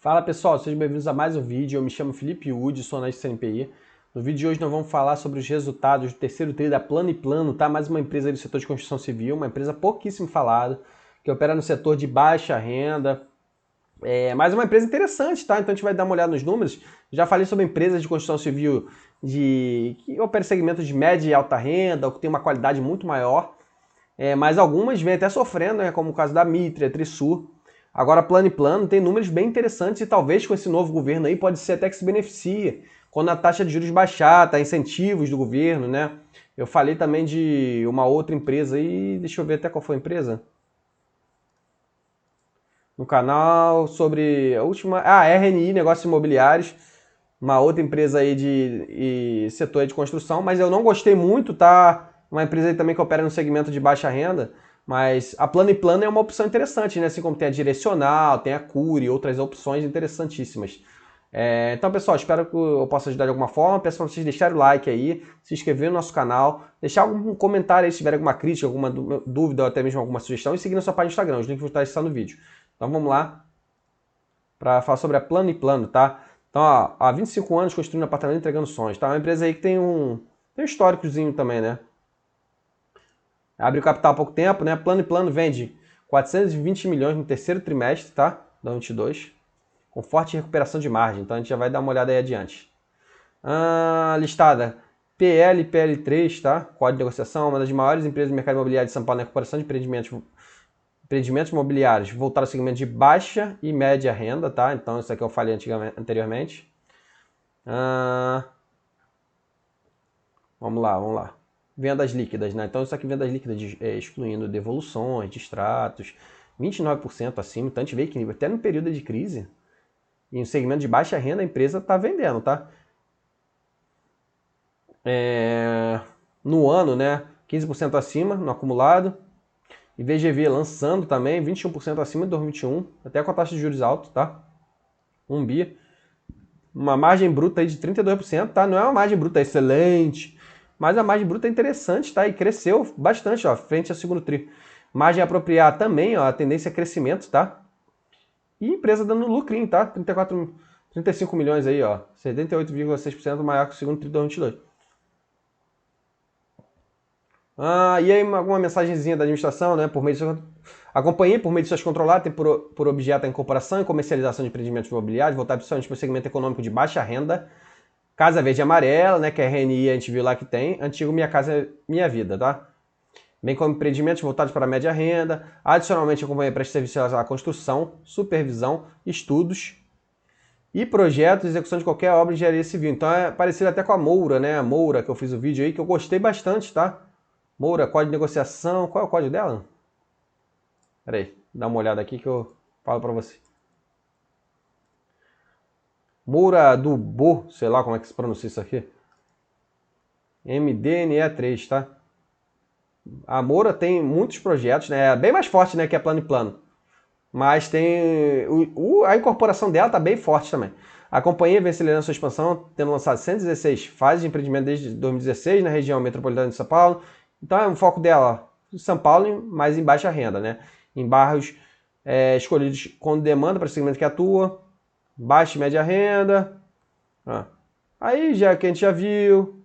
Fala pessoal, sejam bem-vindos a mais um vídeo. Eu me chamo Felipe Wood, sou analista CNPI. No vídeo de hoje nós vamos falar sobre os resultados do terceiro TRI da Plano e Plano, tá? Mais uma empresa do setor de construção civil, uma empresa pouquíssimo falada, que opera no setor de baixa renda. Mais uma empresa interessante, tá? Então a gente vai dar uma olhada nos números. Já falei sobre empresas de construção civil que operam segmentos de média e alta renda, ou que tem uma qualidade muito maior. Mas algumas vêm até sofrendo, né? Como o caso da Mitre, a Trisul. Agora, Plano e Plano tem números bem interessantes e talvez com esse novo governo aí pode ser até que se beneficie quando a taxa de juros baixar, tá? Incentivos do governo, né? Eu falei também de uma outra empresa aí, deixa eu ver até qual foi a empresa. No canal sobre a última... RNI, Negócios Imobiliários, uma outra empresa aí de setor de construção, mas eu não gostei muito, tá? Uma empresa aí também que opera no segmento de baixa renda, mas a Plano e Plano é uma opção interessante, né? Assim como tem a Direcional, tem a Cury, outras opções interessantíssimas. Então, pessoal, espero que eu possa ajudar de alguma forma. Peço para vocês deixarem o like aí, se inscrever no nosso canal, deixar algum comentário aí se tiver alguma crítica, alguma dúvida ou até mesmo alguma sugestão e seguir na sua página do Instagram. Os links vão estar no vídeo. Então vamos lá para falar sobre a Plano e Plano, tá? Então, ó, há 25 anos construindo apartamento e entregando sonhos, tá? É uma empresa aí que tem um históricozinho também, né? Abriu capital há pouco tempo, né? Plano e Plano vende 420 milhões no terceiro trimestre, tá? Da 22, com forte recuperação de margem. Então a gente já vai dar uma olhada aí adiante. Listada PL3, tá? Código de negociação, uma das maiores empresas do mercado imobiliário de São Paulo na recuperação de empreendimentos imobiliários voltaram ao segmento de baixa e média renda, tá? Então isso aqui eu falei anteriormente. Vamos lá. Vendas líquidas, né? Então isso aqui vendas líquidas excluindo devoluções, distratos, 29% acima. Então a gente vê que até no período de crise, em um segmento de baixa renda, a empresa está vendendo, tá? No ano, né? 15% acima no acumulado. E VGV lançando também, 21% acima de 2021, até com a taxa de juros alta, tá? 1 bi. Uma margem bruta aí de 32%, tá? Não é uma margem bruta excelente, mas a margem bruta é interessante, tá? E cresceu bastante, ó, frente ao segundo tri. Margem apropriada também, ó, a tendência é crescimento, tá? E empresa dando lucrinho, tá? 35 milhões aí, ó, 78,6% maior que o segundo tri de 2022. E aí alguma mensagenzinha da administração, né? Acompanhei por medições controladas, tem por objeto a incorporação e comercialização de empreendimentos imobiliários, voltado principalmente para o segmento econômico de baixa renda. Casa Verde e Amarela, né? Que é a RNI, a gente viu lá que tem. Antigo Minha Casa Minha Vida, tá? Bem como empreendimentos voltados para a média renda. Adicionalmente, acompanhei para serviços à construção, supervisão, estudos e projetos, execução de qualquer obra de engenharia civil. Então é parecido até com a Moura, né? A Moura, que eu fiz o vídeo aí, que eu gostei bastante, tá? Moura, código de negociação. Qual é o código dela? Pera aí, dá uma olhada aqui que eu falo para você. Moura do Bo, sei lá como é que se pronuncia isso aqui. MDNE3, tá? A Moura tem muitos projetos, né? É bem mais forte, né, que a Plano e Plano. Mas tem a incorporação dela tá bem forte também. A companhia vem acelerando sua expansão, tendo lançado 116 fases de empreendimento desde 2016 na região metropolitana de São Paulo. Então é um foco dela em São Paulo, mas em baixa renda, né? Em bairros escolhidos com demanda para o segmento que atua, baixa e média renda. Aí já que a gente já viu,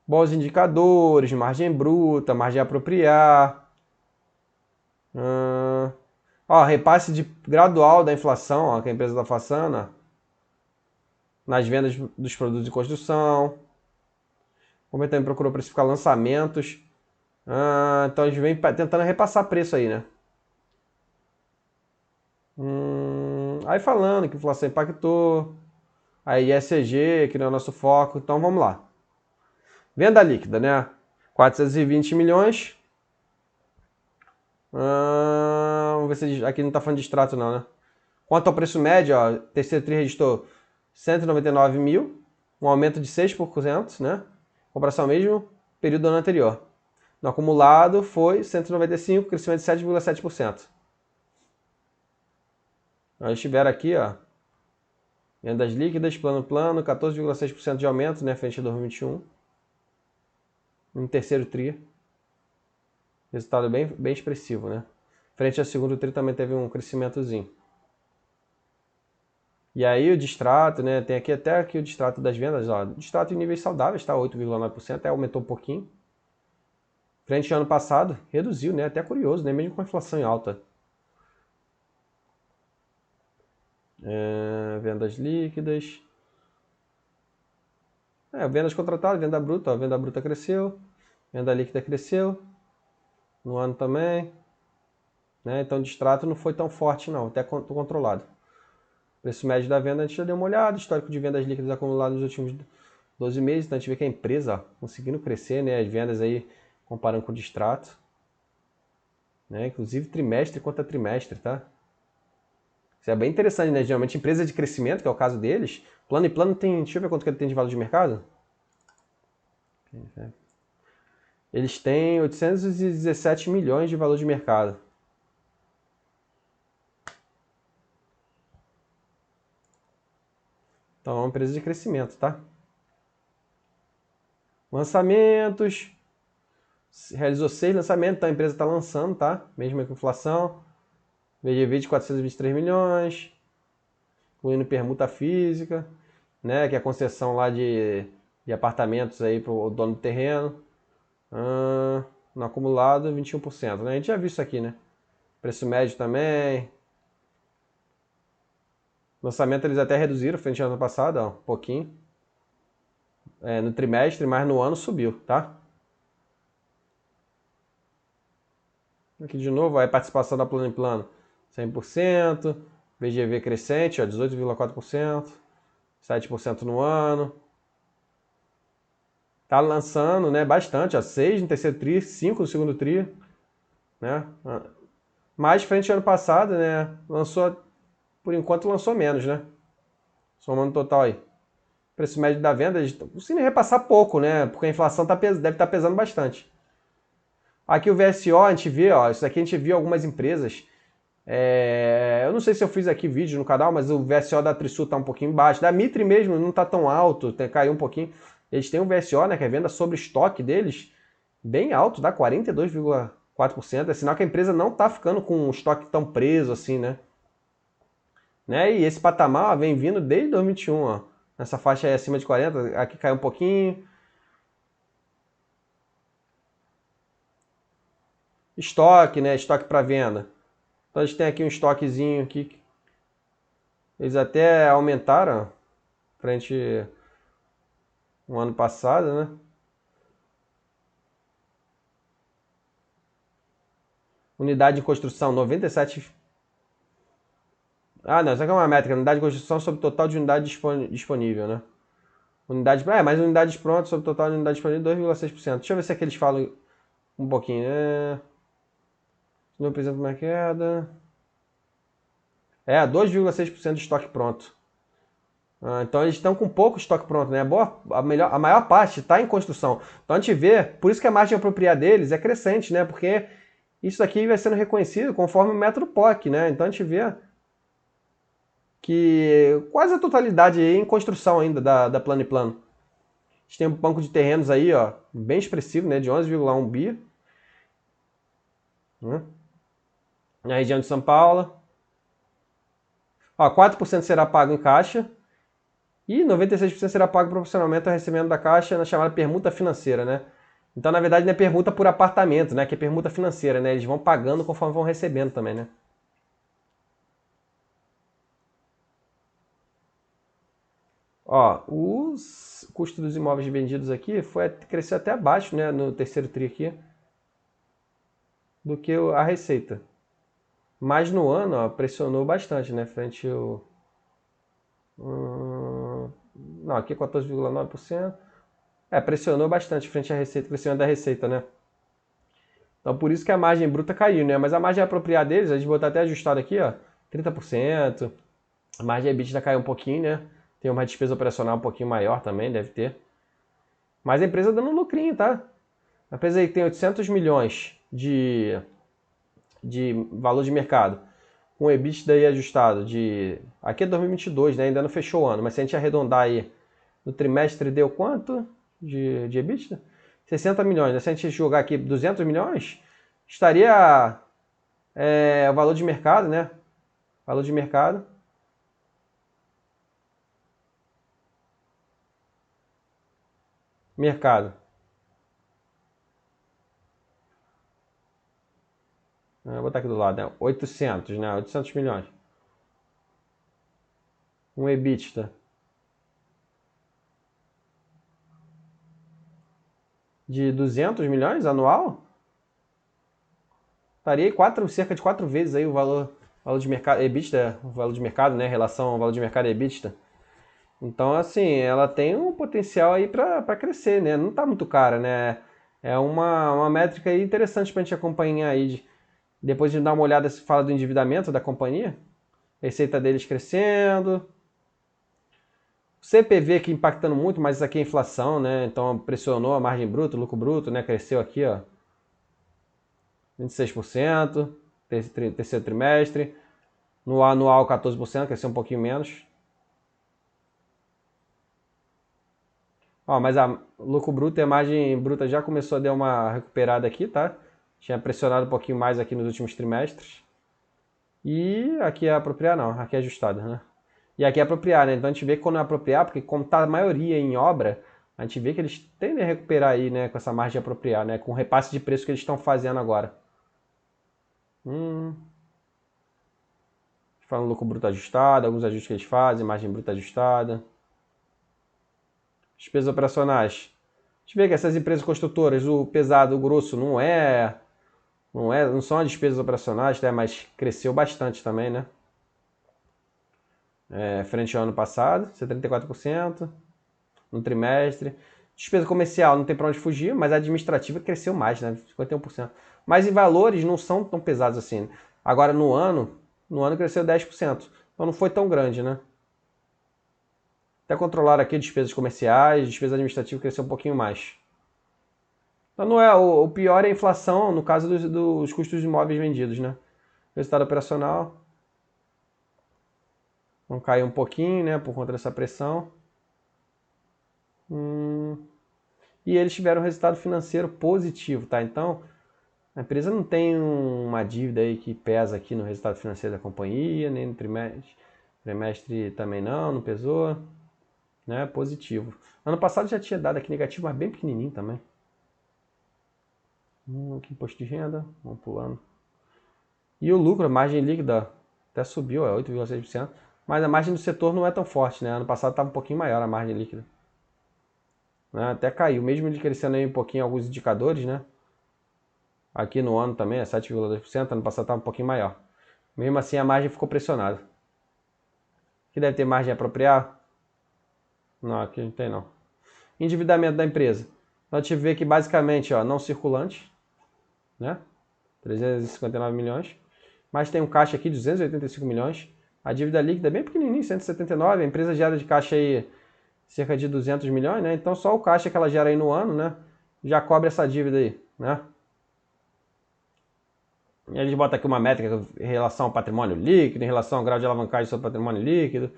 bons indicadores, margem bruta, margem a apropriar. Repasse gradual da inflação, ó, que a empresa está passando, ó, nas vendas dos produtos de construção. Como também procurou precificar lançamentos. Então a gente vem tentando repassar preço aí, né? Aí falando que a inflação impactou. Aí ESG, que não é o nosso foco. Então vamos lá. Venda líquida, né? 420 milhões. Vamos ver se aqui não está falando de extrato não, né? Quanto ao preço médio, ó, terceiro tri registrou 199 mil, um aumento de 6%, né? Comparação ao mesmo período do ano anterior. No acumulado foi 195, crescimento de 7,7%. Nós tiveram aqui, ó, vendas líquidas, plano, 14,6% de aumento, né, frente a 2021. No terceiro tri. Resultado bem expressivo, né? Frente ao segundo tri também teve um crescimentozinho. E aí o distrato, né? Tem aqui até aqui o distrato das vendas, ó. Distrato em níveis saudáveis, tá? 8,9%, até aumentou um pouquinho. Frente ao ano passado, reduziu, né? Até curioso, né? Mesmo com a inflação em alta. Vendas líquidas. Vendas contratadas, venda bruta, ó. Venda bruta cresceu. Venda líquida cresceu. No ano também. Né? Então o distrato não foi tão forte, não. Até controlado. Preço médio da venda a gente já deu uma olhada. Histórico de vendas líquidas acumulado nos últimos 12 meses. Então a gente vê que a empresa, ó, conseguindo crescer, né? As vendas aí comparando com o distrato. Né? Inclusive trimestre contra trimestre, tá? Isso é bem interessante, né? Geralmente empresa de crescimento, que é o caso deles, plano e plano tem... Deixa eu ver quanto que ele tem de valor de mercado. Eles têm 817 milhões de valor de mercado. Então é uma empresa de crescimento, tá? Lançamentos. Realizou 6 lançamentos, então a empresa está lançando, tá? Mesmo com inflação. VGV de 423 milhões. Incluindo permuta física, né? Que é a concessão lá de apartamentos aí para o dono do terreno. No acumulado, 21%. Né? A gente já viu isso aqui, né? Preço médio também. Lançamento eles até reduziram frente ao ano passado, ó, um pouquinho. No trimestre, mas no ano subiu, tá? Aqui de novo, aí participação da Plano em Plano, 100%. VGV crescente, ó, 18,4%. 7% no ano. Tá lançando, né, bastante, ó, 6 no terceiro tri, 5 no segundo tri, né? Mas frente ao ano passado, né, lançou, por enquanto lançou menos, né? Somando o total aí. Preço médio da venda, eles estão conseguindo repassar pouco, né? Porque a inflação deve estar pesando bastante. Aqui o VSO, a gente vê, ó, isso aqui a gente viu algumas empresas. Eu não sei se eu fiz aqui vídeo no canal, mas o VSO da Trisul tá um pouquinho baixo. Da Mitre mesmo não tá tão alto, caiu um pouquinho. Eles têm um VSO, né, que é venda sobre estoque deles, bem alto, dá 42,4%. É sinal que a empresa não tá ficando com um estoque tão preso assim, né? E esse patamar ó, vem vindo desde 2021, ó. Nessa faixa aí acima de 40, aqui caiu um pouquinho. Estoque, né? Estoque para venda. Então a gente tem aqui um estoquezinho aqui. Eles até aumentaram frente ao ano passado, né? Unidade de construção, 97. Ah, não, isso aqui é uma métrica. Unidade de construção sobre o total de unidade disponível, né? Mas unidades prontas sobre o total de unidade disponível, 2,6%. Deixa eu ver se aqui eles falam um pouquinho, né? Não precisa de uma queda. 2,6% de estoque pronto. Então eles estão com pouco estoque pronto, né? A maior parte está em construção. Então a gente vê, por isso que a margem apropriada deles é crescente, né? Porque isso aqui vai sendo reconhecido conforme o método POC, né? Então a gente vê que quase a totalidade aí é em construção ainda da Plano e Plano. A gente tem um banco de terrenos aí, ó, bem expressivo, né? De 11,1 bi. Né? Na região de São Paulo. Ó, 4% será pago em caixa. E 96% será pago proporcionalmente ao recebimento da caixa na chamada permuta financeira, né? Então, na verdade, não é permuta por apartamento, né? Que é permuta financeira, né? Eles vão pagando conforme vão recebendo também, né? Ó, o custo dos imóveis vendidos aqui cresceu até abaixo, né? No terceiro tri aqui, do que a receita. Mas no ano, ó, pressionou bastante, né? Frente ao... Não, aqui é 14,9%. Pressionou bastante frente à receita, crescimento da receita, né? Então por isso que a margem bruta caiu, né? Mas a margem apropriada deles, a gente botar até ajustado aqui, ó, 30%. A margem EBITDA caiu um pouquinho, né? Tem uma despesa operacional um pouquinho maior também, deve ter. Mas a empresa dando um lucrinho, tá? A empresa aí tem 800 milhões de valor de mercado. Com EBITDA aí ajustado de... Aqui é 2022, né? Ainda não fechou o ano. Mas se a gente arredondar aí, no trimestre deu quanto de EBITDA? 60 milhões. Né? Se a gente jogar aqui 200 milhões, estaria o valor de mercado, né? Valor de mercado. Mercado. Vou botar aqui do lado, né? 800, né? 800 milhões. Um EBITDA de 200 milhões anual? Estaria cerca de 4 vezes aí o valor de mercado, EBITDA, o valor de mercado, né? Relação ao valor de mercado e EBITDA. Então, assim, ela tem um potencial aí para crescer, né? Não está muito cara, né? É uma métrica aí interessante para a gente acompanhar aí. Depois de dar uma olhada, se fala do endividamento da companhia, receita deles crescendo, CPV aqui impactando muito, mas isso aqui é inflação, né? Então pressionou a margem bruta, o lucro bruto, né? Cresceu aqui, ó, 26%, terceiro trimestre. No anual, 14%, cresceu um pouquinho menos. Ó, mas o lucro bruto e a margem bruta já começou a dar uma recuperada aqui, tá? Tinha pressionado um pouquinho mais aqui nos últimos trimestres. E aqui é apropriar, não, aqui é ajustado, né? E aqui é apropriar, né? Então a gente vê que quando é apropriar, porque como tá a maioria em obra, a gente vê que eles tendem a recuperar aí, né, com essa margem de apropriar, né, com o repasse de preço que eles estão fazendo agora. Falando lucro bruto ajustado, alguns ajustes que eles fazem, margem bruta ajustada. Despesas operacionais. A gente vê que essas empresas construtoras, o pesado, o grosso, não são as despesas operacionais, né, mas cresceu bastante também, né? Frente ao ano passado, 74% no trimestre. Despesa comercial não tem para onde fugir, mas a administrativa cresceu mais, né? 51%. Mas em valores não são tão pesados assim. Agora no ano cresceu 10%. Então não foi tão grande, né? Até controlar aqui despesas comerciais, despesa administrativa cresceu um pouquinho mais. Então não é, o pior é a inflação no caso dos custos de imóveis vendidos, né? Resultado operacional não caiu um pouquinho, né, por conta dessa pressão. E eles tiveram um resultado financeiro positivo, tá? Então, a empresa não tem uma dívida aí que pesa aqui no resultado financeiro da companhia, nem no trimestre. Trimestre também não pesou, né? Positivo. Ano passado já tinha dado aqui negativo, mas bem pequenininho também. Aqui imposto de renda, vamos pulando. E o lucro, a margem líquida, até subiu, é 8,6%. Mas a margem do setor não é tão forte, né? Ano passado estava um pouquinho maior a margem líquida. Né? Até caiu, mesmo ele crescendo aí um pouquinho alguns indicadores, né? Aqui no ano também é 7,2%, ano passado estava um pouquinho maior. Mesmo assim a margem ficou pressionada. Aqui deve ter margem apropriada? Não, aqui não tem não. Endividamento da empresa. Então a gente vê que basicamente, ó, não circulante, né? 359 milhões. Mas tem um caixa aqui de 285 milhões. A dívida líquida é bem pequenininha, 179. A empresa gera de caixa aí cerca de 200 milhões, né? Então só o caixa que ela gera aí no ano, né? Já cobre essa dívida aí, né? E a gente bota aqui uma métrica em relação ao patrimônio líquido, em relação ao grau de alavancagem sobre patrimônio líquido.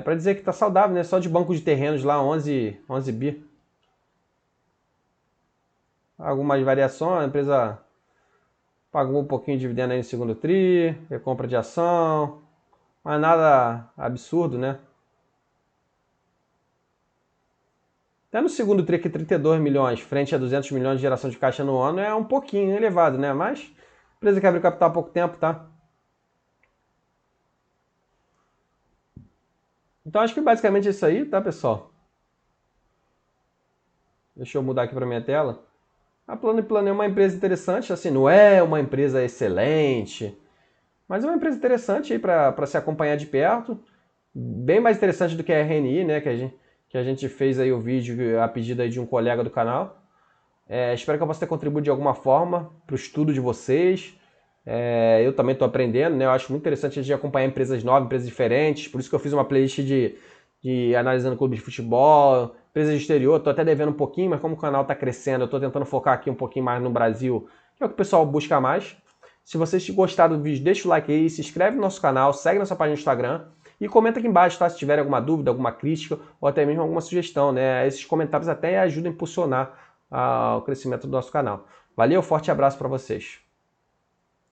Para dizer que está saudável, né? Só de banco de terrenos lá, 11 bi. Algumas variações, a empresa pagou um pouquinho de dividendo aí no segundo tri, recompra de ação, mas nada absurdo, né? Até no segundo tri aqui, 32 milhões, frente a 200 milhões de geração de caixa no ano, é um pouquinho elevado, né? Mas empresa que abriu capital há pouco tempo, tá? Então acho que basicamente é isso aí, tá, pessoal? Deixa eu mudar aqui para minha tela. A Plano & Plano é uma empresa interessante, assim, não é uma empresa excelente, mas é uma empresa interessante aí para se acompanhar de perto. Bem mais interessante do que a RNI, né, que a gente fez aí o vídeo a pedido aí de um colega do canal. Espero que eu possa ter contribuído de alguma forma para o estudo de vocês. Eu também estou aprendendo, né? Eu acho muito interessante a gente acompanhar empresas novas, empresas diferentes. Por isso que eu fiz uma playlist de analisando clubes de futebol, empresas de exterior. Estou até devendo um pouquinho, mas como o canal está crescendo, eu estou tentando focar aqui um pouquinho mais no Brasil, que é o que o pessoal busca mais. Se vocês gostaram do vídeo, deixa o like aí, se inscreve no nosso canal, segue nossa página no Instagram e comenta aqui embaixo, tá? Se tiver alguma dúvida, alguma crítica ou até mesmo alguma sugestão, né? Esses comentários até ajudam a impulsionar o crescimento do nosso canal. Valeu, forte abraço para vocês.